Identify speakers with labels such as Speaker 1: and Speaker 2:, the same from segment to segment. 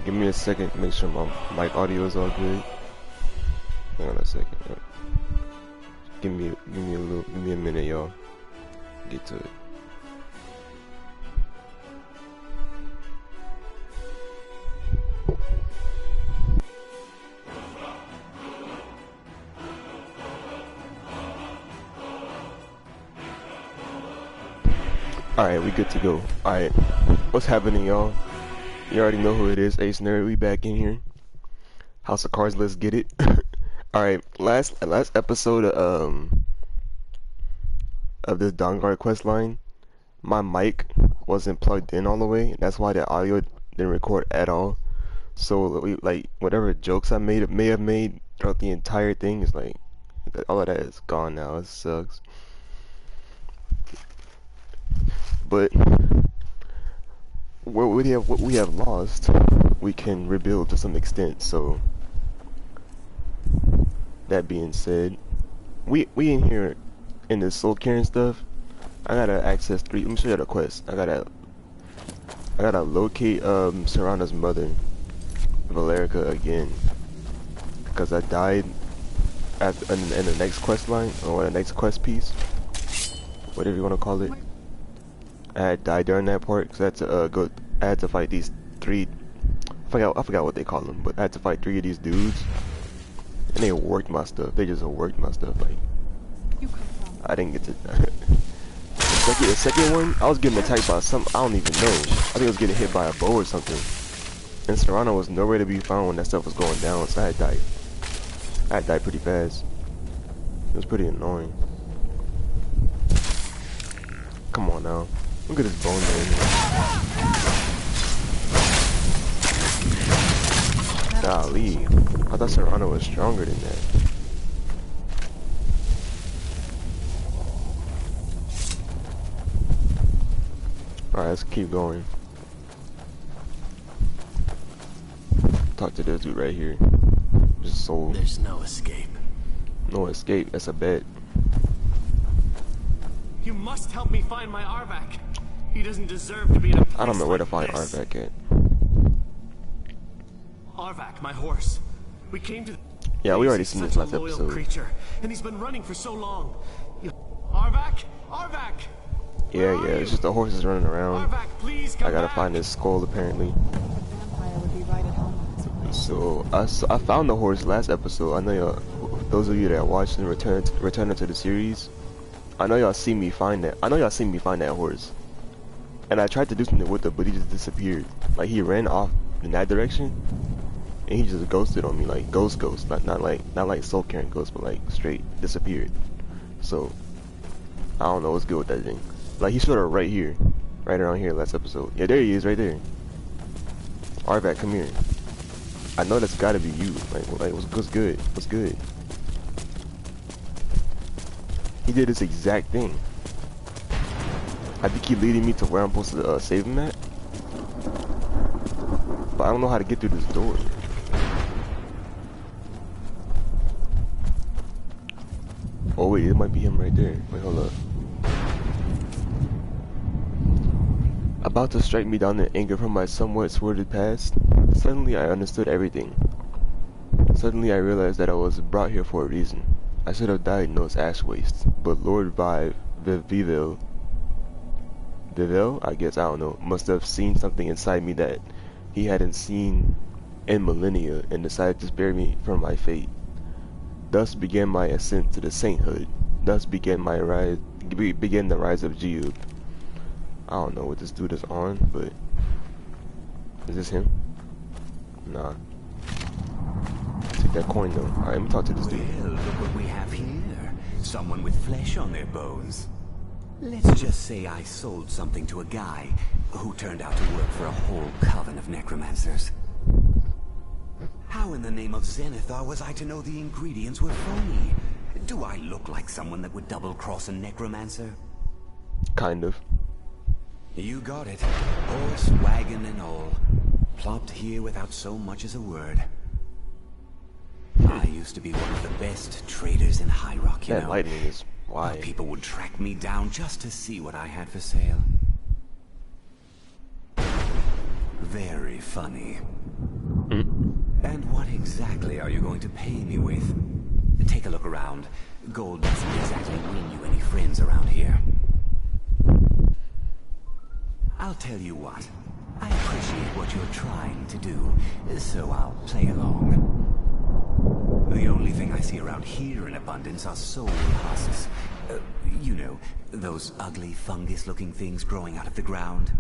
Speaker 1: Give me a second, make sure my mic audio is all good. Hang on a second. Yep. Give me a minute, y'all. Get to it. Alright, we good to go. Alright, what's happening, y'all? You already know who it is, Ace Nerd. We back in here. House of Cards, let's get it. Alright, last episode of this Dawnguard questline, my mic wasn't plugged in all the way. That's why the audio didn't record at all. So like whatever jokes I may have made throughout the entire thing is like all of that is gone now. It sucks. But what we have lost, we can rebuild to some extent. So that being said, we in here in the soul caring stuff. I gotta access 3. Let me show you the quest. I gotta locate Serana's mother, Valerica, again, because I died in the next quest line, or the next quest piece, whatever you want to call it. I had died during that part because I had to I had to fight these 3. I forgot what they call them, but I had to fight 3 of these dudes, and they worked my stuff. They just worked my stuff. Like I didn't get to. The second one, I was getting attacked by some. I don't even know. I think I was getting hit by a bow or something, and Serana was nowhere to be found when that stuff was going down. So I had died. I had died pretty fast. It was pretty annoying. Come on now. Look at this bone there. Golly. I thought Serana was stronger than that. Alright, let's keep going. Talk to this dude right here. Just soul.
Speaker 2: There's no escape.
Speaker 1: No escape, that's a bet.
Speaker 2: You must help me find my Arvak. He doesn't deserve to be in a place
Speaker 1: I don't know where to
Speaker 2: like
Speaker 1: find
Speaker 2: this.
Speaker 1: Arvak at.
Speaker 2: Arvak, my horse. We came to.
Speaker 1: Yeah, we already
Speaker 2: He's
Speaker 1: seen
Speaker 2: such
Speaker 1: this
Speaker 2: a
Speaker 1: last
Speaker 2: loyal
Speaker 1: episode.
Speaker 2: creature, and he's been running for so long. Arvak, Arvak.
Speaker 1: Yeah, it's just the horses running around.
Speaker 2: Arvak, please come
Speaker 1: I gotta
Speaker 2: back.
Speaker 1: find his skull apparently.
Speaker 3: Vampire would be right at home.
Speaker 1: So I found the horse last episode. I know y'all, those of you that watched and returned to the series, I know y'all see me find that. I know y'all seen me find that horse, and I tried to do something with it, but he just disappeared. Like he ran off in that direction, and he just ghosted on me, like ghost, not like soul carrying ghost, but like straight disappeared. So I don't know what's good with that thing. Like he showed her right here, right around here last episode. Yeah, there he is, right there. Arvak, come here. I know that's gotta be you. Like what's good? What's good? He did this exact thing. I think he leading me to where I'm supposed to save him at. But I don't know how to get through this door. Oh wait, it might be him right there. Wait, hold up. About to strike me down in anger from my somewhat sordid past, suddenly I understood everything. Suddenly I realized that I was brought here for a reason. I should have died in those ash wastes, but Lord Vivel, I guess, I don't know, must have seen something inside me that he hadn't seen in millennia and decided to spare me from my fate. Thus began my ascent to the sainthood. Thus began the rise of Geob. I don't know what this dude is on, but is this him? Nah. Take that coin though. Alright, let me talk to this dude.
Speaker 4: Well, look what we have here. Someone with flesh on their bones. Let's just say I sold something to a guy who turned out to work for a whole coven of necromancers. How in the name of Zenithar was I to know the ingredients were phony? Do I look like someone that would double-cross a necromancer?
Speaker 1: Kind of.
Speaker 4: You got it. Horse, wagon, and all. Plopped here without so much as a word. I used to be one of the best traders in High Rock, you
Speaker 1: That
Speaker 4: know.
Speaker 1: lightning is why.
Speaker 4: People would track me down just to see what I had for sale. Very funny. exactly are you going to pay me with? Take a look around. Gold doesn't exactly win you any friends around here. I'll tell you what. I appreciate what you're trying to do, so I'll play along. The only thing I see around here in abundance are soul husks. You know, those ugly fungus-looking things growing out of the ground.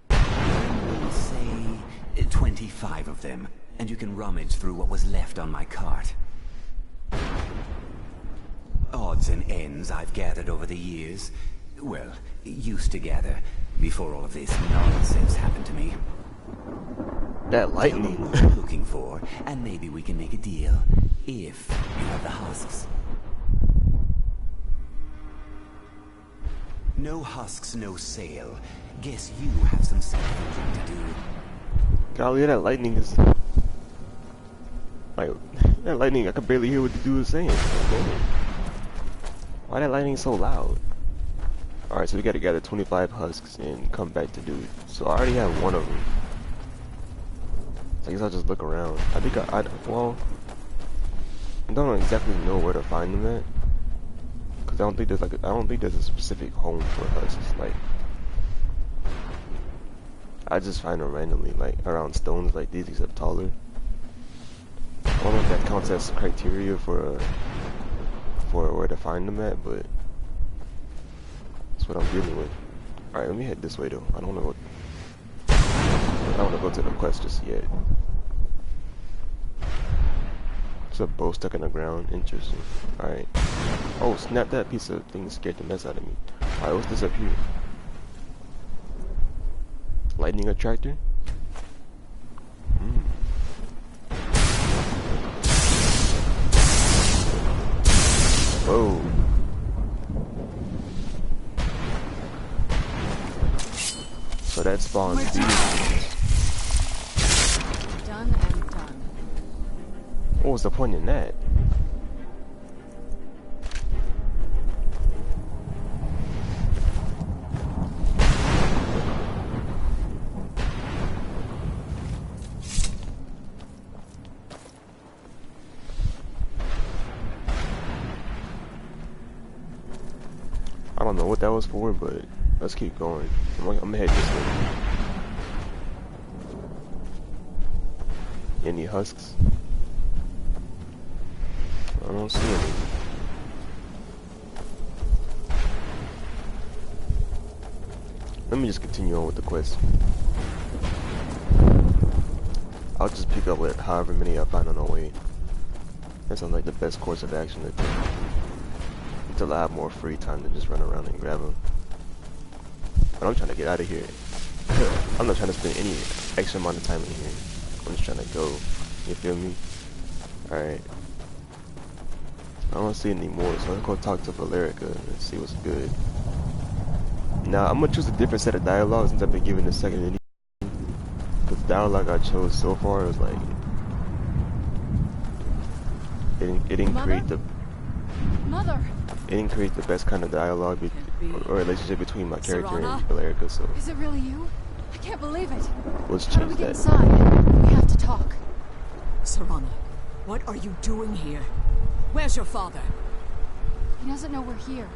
Speaker 4: We'll say 25 of them, and you can rummage through what was left on my cart. Odds and ends I've gathered over the years. Well, used to gather, before all of this nonsense happened to me.
Speaker 1: That
Speaker 4: Tell me
Speaker 1: lightning.
Speaker 4: what you're looking for, and maybe we can make a deal, if you have the husks. No husks, no sale. Guess you have some scavenging to do.
Speaker 1: Golly, that lightning is like that lightning. I could barely hear what the dude was saying. Why that lightning so loud? All right, so we got to gather 25 husks and come back to dude. So I already have one of them. So I guess I'll just look around. I think well, I don't exactly know where to find them at, cause I don't think there's a specific home for husks. Like, I just find them randomly, like around stones like these, except taller. I don't know if that counts as criteria for where to find them at, but that's what I'm dealing with. All right, let me head this way though. I don't want to go to the quest just yet. It's a bow stuck in the ground. Interesting. Alright. Oh, snap, that piece of thing scared the mess out of me. Alright, what's this up here? Lightning attractor? Whoa. So that spawns these.
Speaker 3: Done and done.
Speaker 1: What was the point in that? I don't know what that was for, but let's keep going. I'm gonna head this way. Any husks? I don't see any. Let me just continue on with the quest. I'll just pick up with however many I find on the way. That sounds like the best course of action to take. Until I have more free time to just run around and grab them. But I'm trying to get out of here. I'm not trying to spend any extra amount of time in here. I'm just trying to go. You feel me? Alright. I don't see any more, so let's go talk to Valerica and see what's good. Now, I'm gonna choose a different set of dialogue since I've been given the second edition. Because the dialogue I chose so far was like... It didn't create the...
Speaker 3: Mother!
Speaker 1: It didn't create the best kind of dialogue or relationship between my character
Speaker 3: Serana?
Speaker 1: and Valerica, so...
Speaker 3: Is it really you? I can't believe it.
Speaker 1: Let's
Speaker 3: How do we
Speaker 1: change
Speaker 3: get
Speaker 1: that.
Speaker 3: inside? We have to talk.
Speaker 5: Serana, what are you doing here? Where's your father?
Speaker 3: He doesn't know we're here.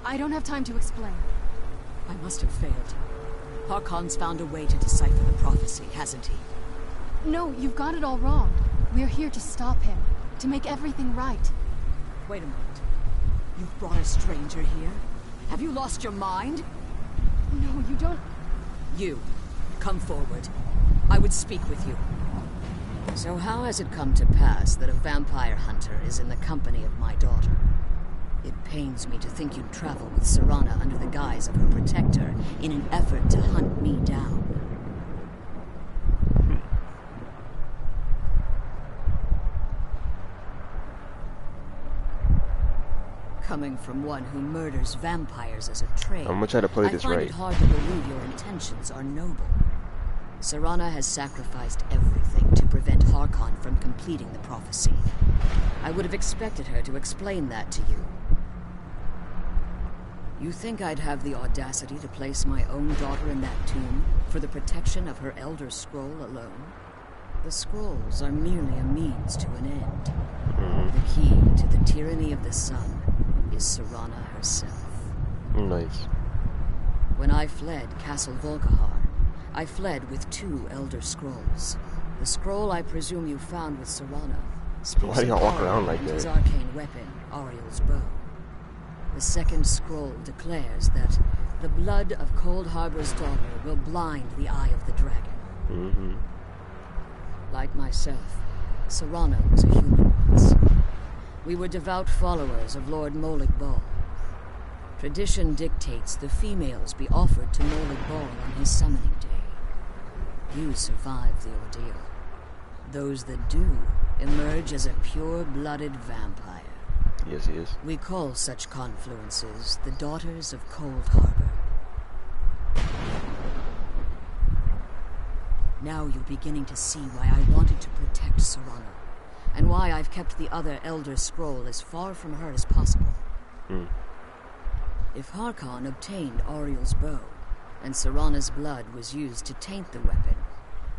Speaker 3: I don't have time to explain.
Speaker 5: I must have failed. Harkon's found a way to decipher the prophecy, hasn't he?
Speaker 3: No, you've got it all wrong. We're here to stop him. To make everything right.
Speaker 5: Wait a moment. You've brought a stranger here? Have you lost your mind?
Speaker 3: No, you don't...
Speaker 5: You, come forward. I would speak with you.
Speaker 6: So how has it come to pass that a vampire hunter is in the company of my daughter? It pains me to think you'd travel with Serana under the guise of her protector in an effort to hunt me down. Coming from one who murders vampires as a trade,
Speaker 1: I'm gonna try to play this
Speaker 6: I find
Speaker 1: right.
Speaker 6: it hard to believe your intentions are noble. Serana has sacrificed everything to prevent Harkon from completing the prophecy. I would have expected her to explain that to you. You think I'd have the audacity to place my own daughter in that tomb for the protection of her Elder Scroll alone? The scrolls are merely a means to an end. The key to the tyranny of the sun is Serana herself.
Speaker 1: Nice.
Speaker 6: When I fled Castle Volkihar, I fled with 2 Elder Scrolls. The scroll I presume you found with Serana speaks
Speaker 1: Why do y'all
Speaker 6: of
Speaker 1: walk around like
Speaker 6: and his
Speaker 1: that?
Speaker 6: arcane weapon, Ariel's bow. The second scroll declares that the blood of Cold Harbor's daughter will blind the eye of the dragon. Like myself, Serana was a human once. We were devout followers of Lord Molig Bal. Tradition dictates the females be offered to Molig Bal on his summoning day. You survive the ordeal. Those that do emerge as a pure-blooded vampire.
Speaker 1: Yes, he is.
Speaker 6: We call such confluences the Daughters of Cold Harbor. Now you're beginning to see why I wanted to protect Serana, and why I've kept the other Elder Scroll as far from her as possible. If Harkon obtained Ariel's bow, and Serana's blood was used to taint the weapon,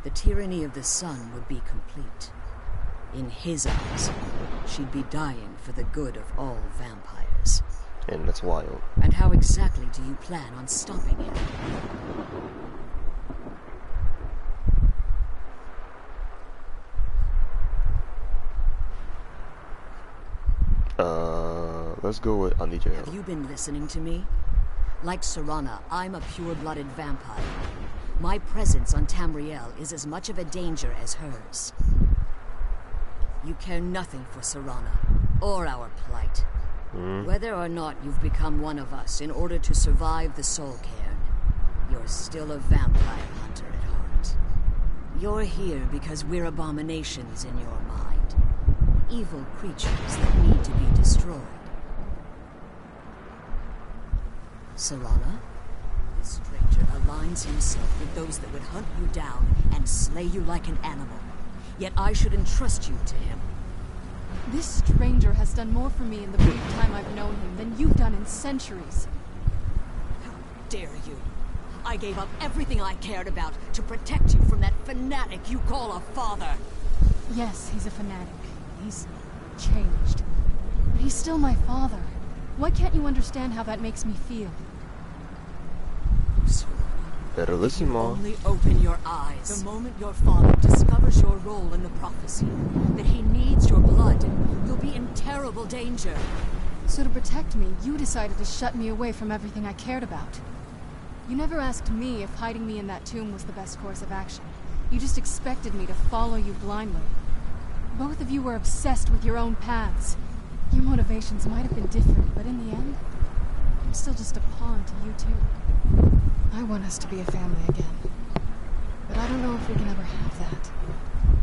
Speaker 6: the tyranny of the sun would be complete. In his eyes, she'd be dying for the good of all vampires.
Speaker 1: And that's wild.
Speaker 6: And how exactly do you plan on stopping him?
Speaker 1: Let's go with I need your help.
Speaker 6: Have you been listening to me? Like Serana, I'm a pure-blooded vampire. My presence on Tamriel is as much of a danger as hers. You care nothing for Serana, or our plight. Whether or not you've become one of us in order to survive the Soul Cairn, you're still a vampire hunter at heart. You're here because we're abominations in your mind. Evil creatures that need to be destroyed. Serana? This stranger aligns himself with those that would hunt you down and slay you like an animal. Yet I should entrust you to him.
Speaker 3: This stranger has done more for me in the brief time I've known him than you've done in centuries.
Speaker 6: How dare you? I gave up everything I cared about to protect you from that fanatic you call a father.
Speaker 3: Yes, he's a fanatic. He's changed. But he's still my father. Why can't you understand how that makes me feel?
Speaker 1: Better listen, Mom.
Speaker 6: Only open your eyes. The moment your father discovers your role in the prophecy, that he needs your blood, you'll be in terrible danger.
Speaker 3: So to protect me, you decided to shut me away from everything I cared about. You never asked me if hiding me in that tomb was the best course of action. You just expected me to follow you blindly. Both of you were obsessed with your own paths. Your motivations might have been different, but in the end, I'm still just a pawn to you two. I want us to be a family again. But I don't know if we can ever have that.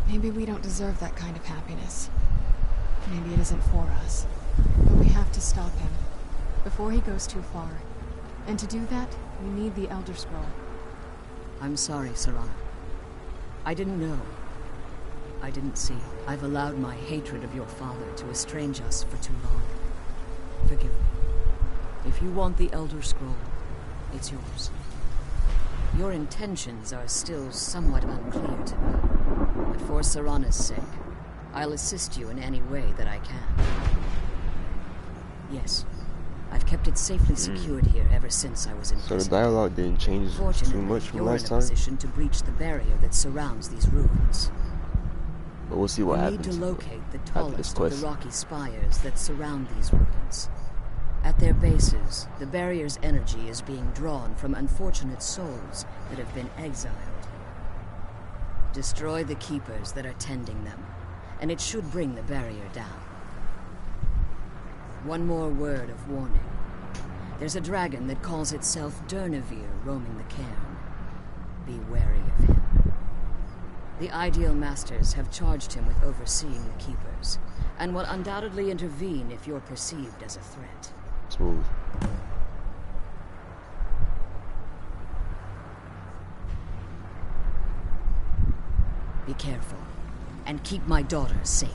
Speaker 3: Maybe we don't deserve that kind of happiness. Maybe it isn't for us. But we have to stop him, before he goes too far. And to do that, we need the Elder Scroll.
Speaker 6: I'm sorry, Serana. I didn't know. I didn't see. I've allowed my hatred of your father to estrange us for too long. Forgive me. If you want the Elder Scroll, it's yours. Your intentions are still somewhat unclear to me, but for Serana's sake, I'll assist you in any way that I can. Yes, I've kept it safely secured here ever since I was in
Speaker 1: So
Speaker 6: prison.
Speaker 1: the dialogue didn't change too
Speaker 6: Fortunately,
Speaker 1: much from
Speaker 6: you're
Speaker 1: last
Speaker 6: in a
Speaker 1: time.
Speaker 6: position to breach the barrier that surrounds these ruins.
Speaker 1: But we'll see what
Speaker 6: We
Speaker 1: happens
Speaker 6: need to locate the
Speaker 1: after this
Speaker 6: tallest of
Speaker 1: quest.
Speaker 6: the rocky spires that surround these ruins. At their bases, the barrier's energy is being drawn from unfortunate souls that have been exiled. Destroy the keepers that are tending them, and it should bring the barrier down. One more word of warning. There's a dragon that calls itself Durnevere roaming the cairn. Be wary of him. The Ideal Masters have charged him with overseeing the keepers, and will undoubtedly intervene if you're perceived as a threat.
Speaker 1: Smooth.
Speaker 6: Be careful, and keep my daughter safe.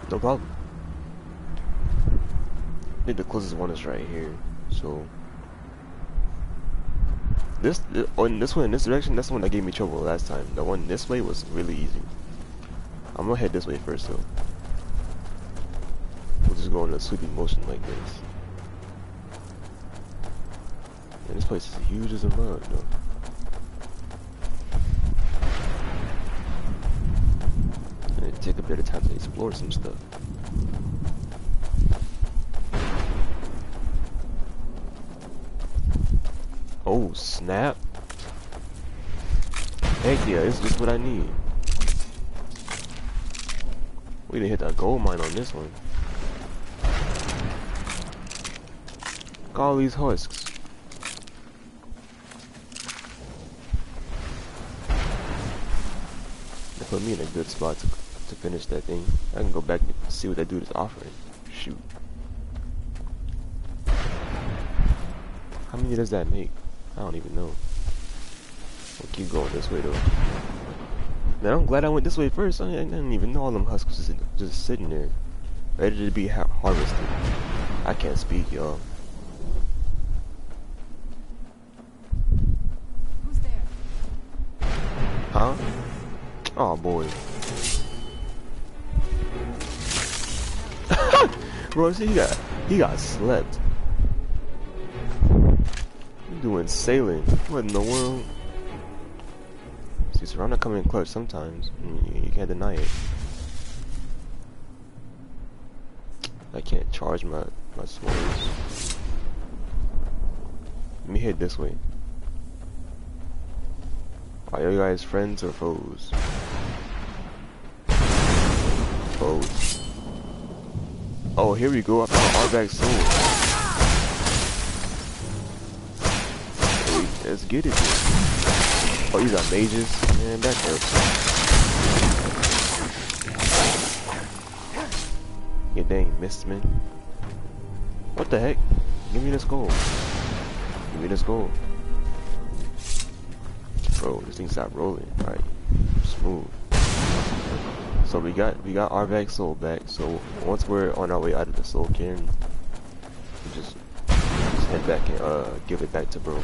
Speaker 1: No problem. I think the closest one is right here, so This one in this direction, that's the one that gave me trouble last time. The one this way was really easy. I'm gonna head this way first though. We'll just go in a sweeping motion like this. And this place is huge as a mug though. And take a bit of time to explore some stuff. Oh snap! Heck yeah, this is just what I need. We didn't hit that gold mine on this one. Look at all these husks. They put me in a good spot to finish that thing. I can go back and see what that dude is offering. Shoot. How many does that make? I don't even know. We'll keep going this way though. Man, I'm glad I went this way first. I didn't even know all them husks was just sitting there, ready to be harvested. I can't speak, y'all.
Speaker 3: Who's there?
Speaker 1: Huh? Oh boy. Bro, see, he got slept. You doing sailing? What in the world? See, Serrano come in clutch sometimes. You can't deny it. I can't charge my swords. Let me head this way. Are you guys friends or foes? Foes. Oh, here we go. I found Arvak's sword. Hey, let's get it. Oh, these are mages. Man, that hurts. Yeah, dang, missed, man. What the heck? Give me this gold. Give me this gold. Bro, this thing stopped rolling. Alright. Smooth. So we got Arvak's soul back. So once we're on our way out of the soul cairn, we just head back and give it back to bro.